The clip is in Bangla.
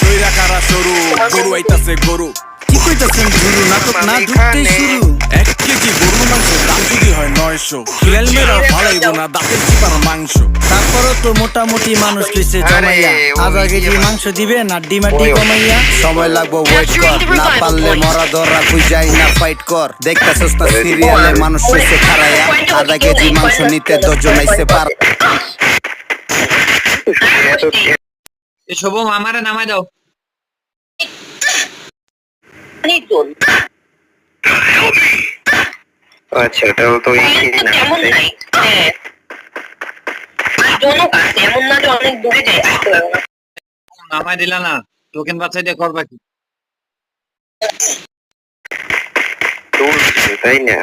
দইরা কারা সরু গরু আইতাছে গরু কি কইতাছেন গুরু নাটক না ঢুকতেই শুরু 1 কেজি গরুর মাংসের দাম যদি হয় 900 খিলাল মেরা ভালাইব না দাঁতের চিপার মাংস তারপরও তো মোটামুটি মানুষ লইছে জমাইয়া আধা কেজি মাংস দিবে না ডিমাটি কমাইয়া সময় লাগবো ওয়েট কর না পারলে মরা ধরা কই যাই না ফাইট কর দেখতাছস না সিরিয়ালে মানুষ হইছে খারায়া আধা কেজি মাংস নিতে 10 জন আইছে পার শুভম আমারে নামাই দাও আচ্ছা এটাও তো নামাই দিলা না টোকেন বাছাই দিয়ে করবা কি তাই না